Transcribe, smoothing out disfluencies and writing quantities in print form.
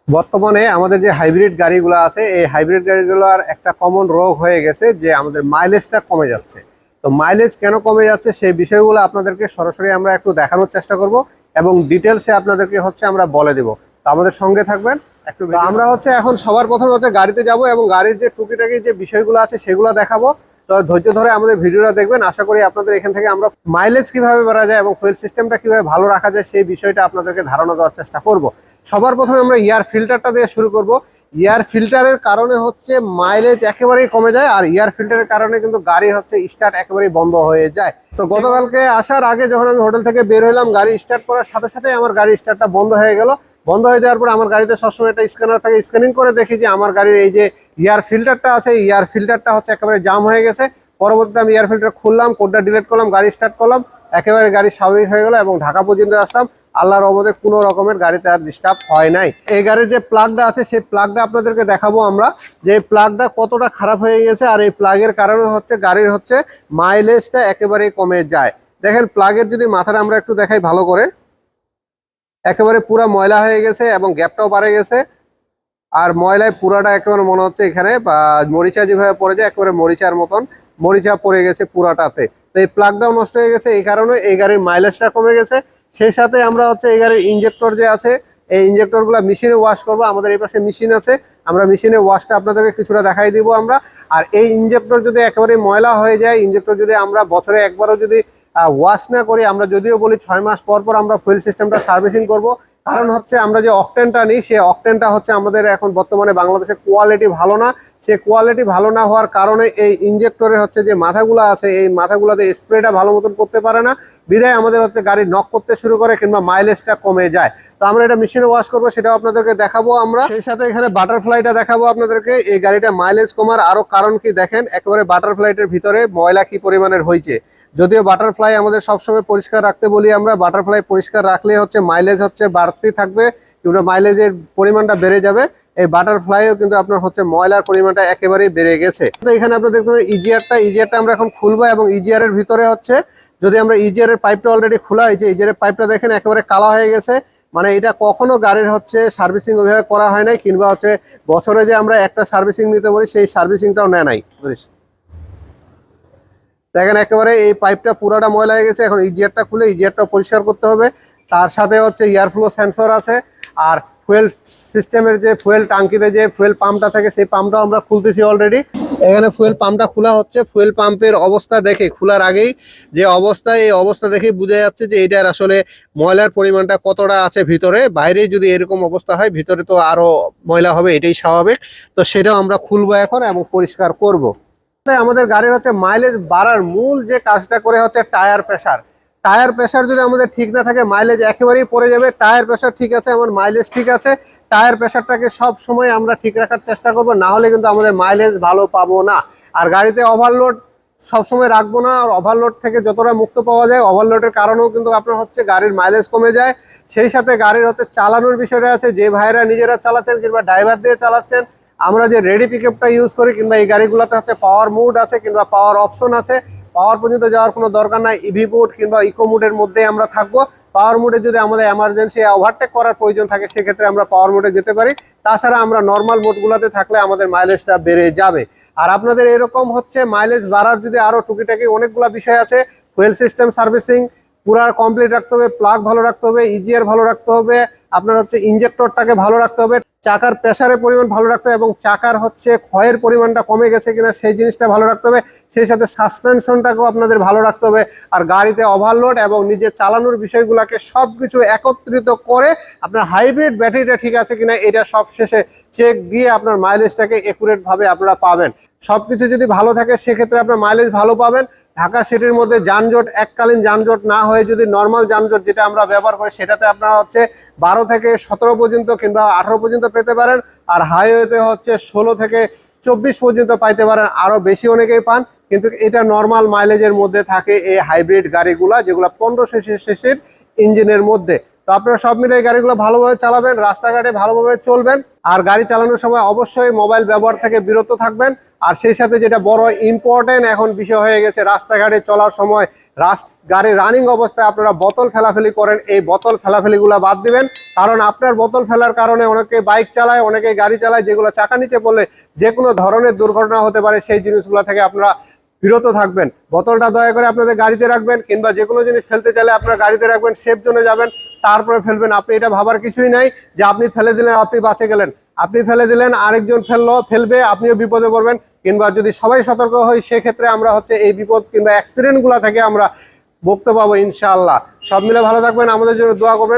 বর্তমানে আমাদের যে হাইব্রিড গাড়িগুলো আছে এই হাইব্রিড গাড়িগুলোর একটা কমন রোগ হয়ে গেছে যে আমাদের মাইলেজটা কমে যাচ্ছে। তো মাইলেজ কেন কমে যাচ্ছে সেই বিষয়গুলো আপনাদেরকে সরাসরি আমরা একটু দেখানোর চেষ্টা করব এবং ডিটেলসে আপনাদেরকে আমরা বলে দেব। তো আমাদের সঙ্গে থাকবেন একটু। আমরা এখন সবার প্রথমে গাড়িতে যাব এবং গাড়ির যে টুকিটাকি যে বিষয়গুলো আছে সেগুলো দেখাবো। তো ধৈর্য ধরে আমাদের ভিডিওটা দেখবেন। আশা করি আপনাদের এখান থেকে আমরা মাইলেজ কিভাবে বাড়া যায় এবং ফুয়েল সিস্টেমটা কিভাবে ভালো রাখা যায় সেই বিষয়টা আপনাদেরকে ধারণা দেওয়ার চেষ্টা করব। সবার প্রথমে আমরা এয়ার ফিল্টারটা দিয়ে শুরু করব। এয়ার ফিল্টারের কারণে মাইলেজ একেবারেই কমে যায়, আর এয়ার ফিল্টারের কারণে কিন্তু গাড়ি স্টার্ট একেবারেই বন্ধ হয়ে যায়। তো গতকালকে আসার আগে যখন আমি হোটেল থেকে বের হইলাম, গাড়ি স্টার্ট করার সাথে সাথে আমার গাড়ি স্টার্টটা বন্ধ হয়ে গেল। বন্ধ হয়ে যাওয়ার পর আমার গাড়িতে সবসময় একটা স্ক্যানার থাকে, স্ক্যানিং করে দেখি যে আমার গাড়ির এই যে এয়ার ফিল্টারটা আছে, এয়ার ফিল্টারটা একেবারে জাম হয়ে গেছে। পরবর্তীতে আমি এয়ার ফিল্টার খুললাম, কোডটা ডিলিট করলাম, গাড়ি স্টার্ট করলাম, একেবারে গাড়ি স্বাভাবিক হয়ে গেল এবং ঢাকা পর্যন্ত আসলাম। আল্লাহর রহমতে কোনো রকমের গাড়িতে আর ডিস্টার্ব হয় নাই। এই গাড়ির যে প্লাগটা আছে সেই প্লাগটা আপনাদেরকে দেখাবো আমরা, যে প্লাগটা কতটা খারাপ হয়ে গেছে। আর এই প্লাগের কারণে গাড়ির মাইলেজটা একেবারেই কমে যায়। দেখেন প্লাগের যদি মাথাটা আমরা একটু দেখাই ভালো করে, একেবারে পুরো ময়লা হয়ে গেছে এবং গ্যাপটাও বাড়ে গেছে। আর ময়লায় পুরাটা একেবারে মনে হচ্ছে এখানে মরিচা যেভাবে পড়ে যায় একেবারে মরিচার মতন মরিচা পড়ে গেছে পুরাটাতে। তো এই প্লাগটাও নষ্ট হয়ে গেছে, এই কারণে এই গাড়ির মাইলেজটা কমে গেছে। সেই সাথে আমরা এই গাড়ির ইঞ্জেক্টর যে আছে এই ইঞ্জেক্টরগুলো মেশিনে ওয়াশ করবো। আমাদের এই পাশে মেশিন আছে, আমরা মেশিনে ওয়াশটা আপনাদেরকে কিছুটা দেখাই দিব আমরা। আর এই ইঞ্জেক্টর যদি একেবারে ময়লা হয়ে যায়, ইঞ্জেক্টর যদি আমরা বছরে একবারও যদি ওয়াশ না করি, আমরা যদিও বলি 6 মাস পর পর আমরা ফুয়েল সিস্টেমটা সার্ভিসিং করব। কারণ আমরা যে অকটেনটা নিই সেই অকটেনটা আমাদের এখন বর্তমানে বাংলাদেশে কোয়ালিটি ভালো না। সে কোয়ালিটি ভালো না হওয়ার কারণে এই ইঞ্জেক্টরের যে মাথাগুলো আছে এই মাথাগুলোতে স্প্রেটা ভালো মতন করতে পারে না, বিধায় আমাদের গাড়ি নক করতে শুরু করে কিংবা মাইলেজটা কমে যায়। তো আমরা এটা মেশিনে ওয়াশ করবো, সেটাও আপনাদেরকে দেখাবো আমরা। সেই সাথে এখানে বাটারফ্লাইটা দেখাবো আপনাদেরকে। এই গাড়িটা মাইলেজ কমার আরো কারণ কি দেখেন, একেবারে বাটারফ্লাইটের ভিতরে ময়লা কি পরিমাণের হয়েছে। যদিও বাটারফ্লাই আমাদের সবসময় পরিষ্কার রাখতে বলি আমরা, বাটারফ্লাই পরিষ্কার রাখলে মাইলেজ বাড়তে থাকবে কিংবা মাইলেজের পরিমাণটা বেড়ে যাবে। এই বাটারফ্লাইও কিন্তু আপনার ময়লার পরিমাণটা একেবারেই বেড়ে গেছে। তো এখানে আপনারা দেখতে পাবেন ইজিআরটা আমরা এখন খুলবো এবং ইজিআরের ভিতরে যদি আমরা ইজিআরের পাইপটা অলরেডি খোলা হয়েছে, ইজিআরের পাইপটা দেখেন একেবারে কালো হয়ে গেছে। মানে এটা কখনো গাড়ির সার্ভিসিং ওইভাবে করা হয় নাই, কিংবা বছরে যে আমরা একটা সার্ভিসিং নিতে পারি সেই সার্ভিসিংটাও নেয় নাই। দেখেন একেবারে এই পাইপটা পুরাটা ময়লা হয়ে গেছে। এখন ইজিআরটা খুলে ইজিআরটা পরিষ্কার করতে হবে। তার সাথে এয়ার ফ্লো সেন্সর আছে। আর ফুয়েল সিস্টেমের যে ফুয়েল টাঙ্কিতে যে ফুয়েল পাম্পটা থাকে সেই পাম্পটাও আমরা খুলতেছি অলরেডি। এখানে ফুয়েল পাম্পটা খোলা হচ্ছে। ফুয়েল পাম্পের অবস্থা দেখে, খোলার আগেই যে অবস্থা, এই অবস্থা দেখেই বোঝা যাচ্ছে যে এটার আসলে ময়লার পরিমাণটা কতটা আছে ভিতরে। বাইরে যদি এরকম অবস্থা হয়, ভিতরে তো আরো ময়লা হবে, এটাই স্বাভাবিক। তো সেটাও আমরা খুলবো এখন এবং পরিষ্কার করব। আমাদের গাড়ির মাইলেজ বাড়ার মূল যে কাজটা করে টায়ার প্রেসার। টায়ার প্রেসার যদি আমাদের ঠিক না থাকে মাইলেজ একেবারেই পড়ে যাবে। টায়ার প্রেসার ঠিক আছে, আমার মাইলেজ ঠিক আছে। টায়ার প্রেসারটাকে সব সময় আমরা ঠিক রাখার চেষ্টা করব, না হলে কিন্তু আমাদের মাইলেজ ভালো পাবো না। আর গাড়িতে ওভারলোড সবসময় রাখবো না। আর ওভারলোড থেকে যতটা মুক্ত পাওয়া যায়, ওভারলোডের কারণেও কিন্তু আপনার গাড়ির মাইলেজ কমে যায়। সেই সাথে গাড়ির চালানোর বিষয়টা আছে, যে ভাইরা নিজেরা চালাচ্ছেন কিংবা ড্রাইভার দিয়ে চালাচ্ছেন, আমরা যে রেডি পিকআপটা ইউজ করি কিংবা এই গাড়িগুলোতে পাওয়ার মুড আছে কিংবা পাওয়ার অপশন আছে, পাওয়ার পর্যন্ত যাওয়ার কোনো দরকার নাই। ইভি মুড কিংবা ইকো মুডের মধ্যে আমরা থাকবো। পাওয়ার মুডে যদি আমাদের এমার্জেন্সি ওভারটেক করার প্রয়োজন থাকে সেক্ষেত্রে আমরা পাওয়ার মুডে যেতে পারি। তাছাড়া আমরা নর্মাল মুডগুলোতে থাকলে আমাদের মাইলেজটা বেড়ে যাবে। আর আপনাদের এরকম মাইলেজ বাড়ার যদি আরো টুকিটাকি অনেকগুলো বিষয় আছে। ফুয়েল সিস্টেম সার্ভিসিং পুরা কমপ্লিট রাখতে হবে, প্লাগ ভালো রাখতে হবে, ইজিআর ভালো রাখতে হবে, আপনার ইঞ্জেক্টরটাকে ভালো রাখতে হবে, চাকার প্রেসারের পরিমাণ ভালো রাখতে হবে এবং চাকার ক্ষয়ের পরিমাণটা কমে গেছে কিনা সেই জিনিসটা ভালো রাখতে হবে। সেই সাথে সাসপেনশনটাকেও আপনাদের ভালো রাখতে হবে। আর গাড়িতে ওভারলোড এবং নিজে চালানোর বিষয়গুলোকে সবকিছু একত্রিত করে আপনার হাইব্রিড ব্যাটারিটা ঠিক আছে কিনা এটা সব শেষে চেক দিয়ে আপনার মাইলেজটাকে একুরেট ভাবে আপনারা পাবেন। সবকিছু যদি ভালো থাকে সেক্ষেত্রে আপনার মাইলেজ ভালো পাবেন। ঢাকা সিটির মধ্যে যানজট এককালীন যানজট না হয়ে যদি নর্মাল যানজট যেটা আমরা ব্যবহার করি সেটাতে আপনারা 12 থেকে 17 পর্যন্ত কিংবা 18 পর্যন্ত পেতে পারেন। আর হাইওয়েতে 16 থেকে 24 পর্যন্ত পাইতে পারেন, আরো বেশি অনেকেই পান। কিন্তু এটা নর্মাল মাইলেজের মধ্যে থাকে এই হাইব্রিড গাড়িগুলা, যেগুলো 1500 সিসির ইঞ্জিনের মধ্যে। তো আপনারা সব মিলে এই গাড়িগুলো ভালোভাবে চালাবেন, রাস্তাঘাটে ভালোভাবে চলবেন, আর গাড়ি চালানোর সময় অবশ্যই মোবাইল ব্যবহার থেকে বিরত থাকবেন। আর সেই সাথে যেটা বড় ইম্পর্টেন্ট এখন বিষয় হয়ে গেছে, রাস্তাঘাটে চলার সময় গাড়ি রানিং অবস্থায় আপনারা বোতল ফেলাফেলি করেন, এই বোতল ফেলাফেলিগুলো বাদ দিবেন। কারণ আপনার বোতল ফেলার কারণে অনেকে বাইক চালায়, অনেকে গাড়ি চালায়, যেগুলো চাকা নিচে পড়লে যে কোনো ধরনের দুর্ঘটনা হতে পারে। সেই জিনিসগুলো থেকে আপনারা বিরত থাকবেন। বোতলটা দয়া করে আপনাদের গাড়িতে রাখবেন, কিংবা যে কোনো জিনিস ফেলতে চাইলে আপনারা গাড়িতে রাখবেন, সেফ জোনে যাবেন, তারপরে ফেলবেন। আপনি এটা ভাবার কিছুই নাই যে আপনি ফেলে দিলেন আপনি বাঁচে গেলেন। আপনি ফেলে দিলেন, আরেকজন ফেলবে, আপনিও বিপদে পড়বেন। কিংবা যদি সবাই সতর্ক হই, সেক্ষেত্রে আমরা এই বিপদ কিংবা অ্যাক্সিডেন্ট গুলা থেকে আমরা মুক্ত পাবো ইনশাআল্লাহ। সব মিলে ভালো থাকবেন, আমাদের জন্য দোয়া করবেন।